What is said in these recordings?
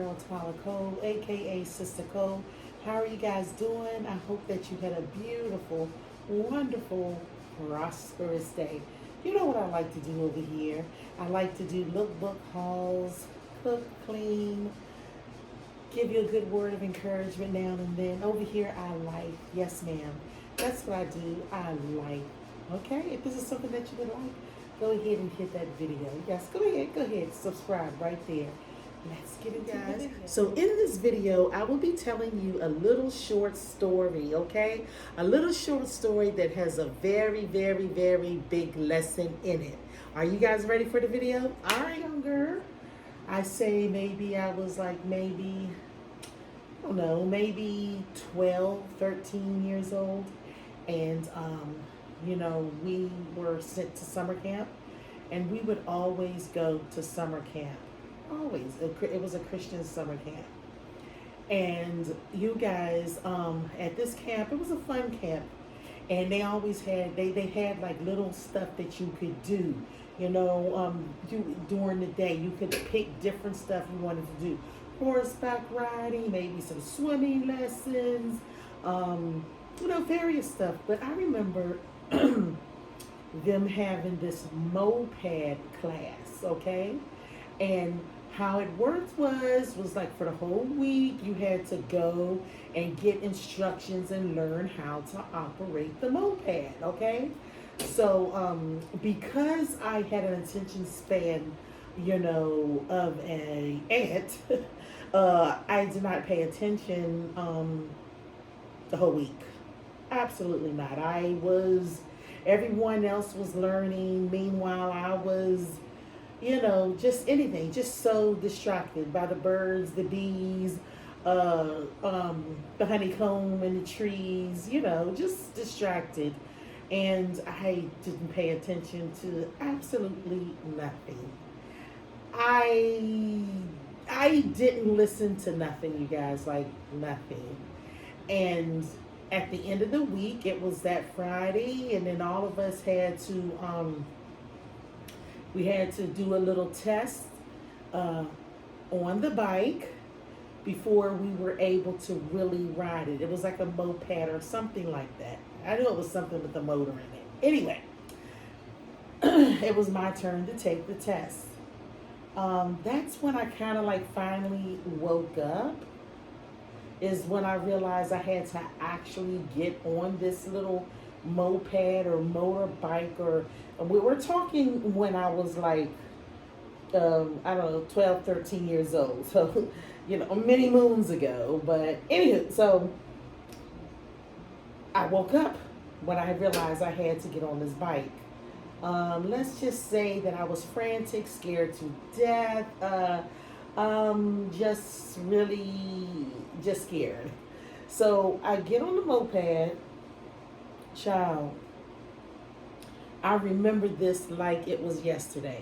girl Twala Cole, aka Sister Cole. How are you guys doing? I hope that you had a beautiful, wonderful, prosperous day. You know what I like to do over here? I like to do lookbook hauls, cook, clean, give you a good word of encouragement now and then. Over here, I like. Yes, ma'am. That's what I do. I like. Okay? If this is something that you would like, go ahead and hit that video. Yes, go ahead. Subscribe right there. Let's get into the video. So in this video, I will be telling you a little short story, okay? A little short story that has a very, very, very big lesson in it. Are you guys ready for the video? All right, younger. I say maybe I was like maybe, I don't know, maybe 12, 13 years old. And, we were sent to summer camp. And we would always go to summer camp. Always. It was a Christian summer camp. And you guys, at this camp, it was a fun camp. And they always had, they had like little stuff that you could do. During the day, you could pick different stuff you wanted to do. Horseback riding, maybe some swimming lessons, various stuff. But I remember them having this moped class, okay? And how it worked was like for the whole week, you had to go and get instructions and learn how to operate the moped, okay? So, because I had an attention span, of an ant, I did not pay attention, the whole week. Absolutely not. Everyone else was learning. Meanwhile, I was, just anything, just so distracted by the birds, the bees, the honeycomb in the trees, just distracted. And I didn't pay attention to absolutely nothing. I didn't listen to nothing, you guys, like nothing. And at the end of the week, it was that Friday, and then all of us had to we had to do a little test on the bike before we were able to really ride it. It was like a moped or something like that. I knew it was something with a motor in it. Anyway, it was my turn to take the test. That's when I kind of like finally woke up, is when I realized I had to actually get on this little moped or motorbike, or we were talking when I was like, I don't know, 12, 13 years old. So, many moons ago. But anywho, so I woke up when I realized I had to get on this bike. Let's just say that I was frantic, scared to death, just scared. So I get on the moped, child. I remember this like it was yesterday.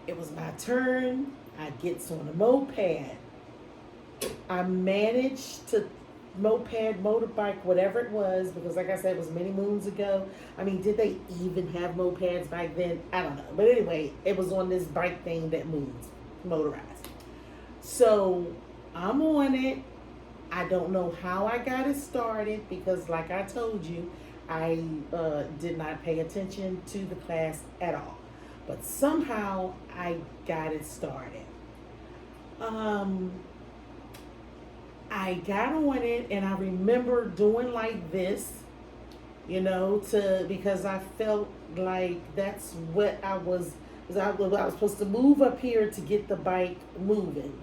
It was my turn. I get on the moped. I managed to motorbike, whatever it was, because like I said, it was many moons ago. I mean, did they even have mopeds back then? I don't know. But anyway, it was on this bike thing that moves, motorized. So I'm on it. I don't know how I got it started because like I told you, I did not pay attention to the class at all. But somehow I got it started. I got on it, and I remember doing like this, because I felt like that's what I was supposed to move up here to get the bike moving.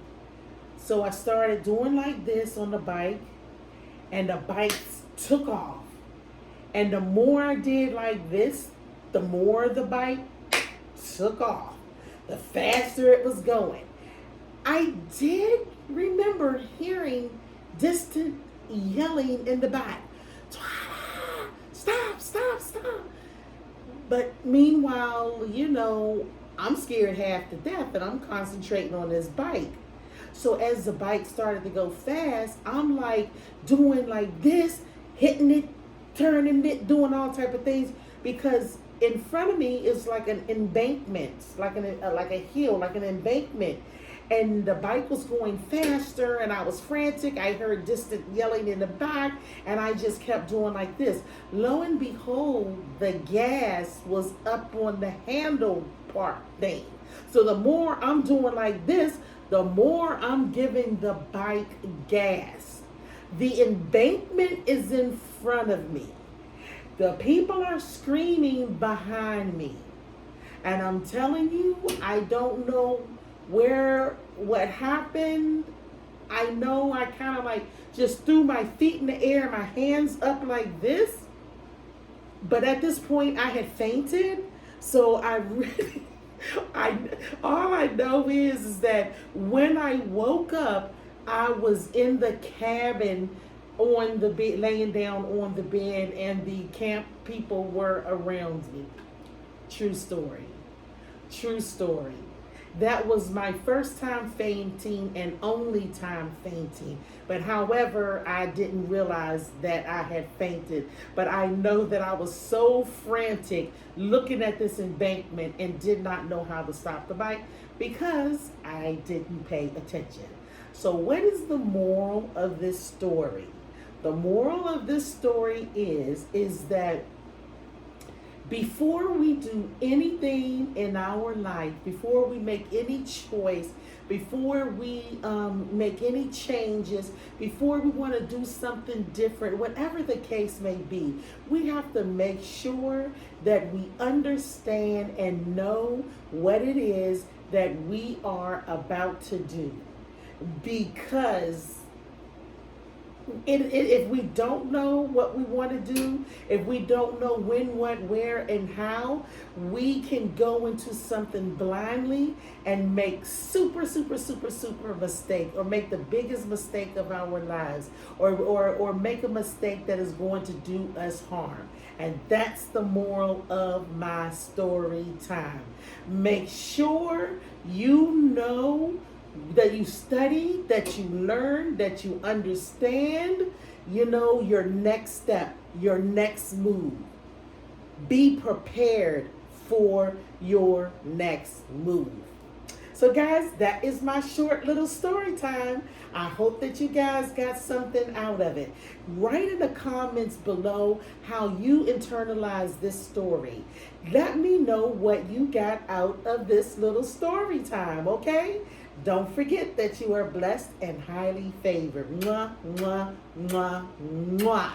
So I started doing like this on the bike, and the bike took off. And the more I did like this, the more the bike took off, the faster it was going. I did remember hearing distant yelling in the back. Stop, stop, stop. But meanwhile, I'm scared half to death, and I'm concentrating on this bike. So as the bike started to go fast, I'm like doing like this, hitting it, turning it, doing all type of things, because in front of me is like an embankment, like a hill, like an embankment. and the bike was going faster, and I was frantic. I heard distant yelling in the back, and I just kept doing like this. Lo and behold, the gas was up on the handle part thing. So the more I'm doing like this, the more I'm giving the bike gas. The embankment is in front of me. The people are screaming behind me. And I'm telling you, I don't know what happened. I know I kind of like just threw my feet in the air, my hands up like this. But at this point, I had fainted. So I really, all I know is that when I woke up, I was in the cabin on the bed, laying down on the bed, and the camp people were around me. True story. True story. That was my first time fainting and only time fainting. But however, I didn't realize that I had fainted. But I know that I was so frantic looking at this embankment and did not know how to stop the bike because I didn't pay attention. So what is the moral of this story? The moral of this story is that before we do anything in our life, before we make any choice, before we make any changes, before we want to do something different, whatever the case may be, we have to make sure that we understand and know what it is that we are about to do. Because if we don't know what we want to do, if we don't know when, what, where, and how, we can go into something blindly and make super mistake, or make the biggest mistake of our lives, or make a mistake that is going to do us harm. And that's the moral of my story time. Make sure you know, that you study, that you learn, that you understand, your next step, your next move. Be prepared for your next move. So guys, that is my short little story time. I hope that you guys got something out of it. Write in the comments below how you internalize this story. Let me know what you got out of this little story time, okay? Don't forget that you are blessed and highly favored. Mwah, mwah, mwah, mwah.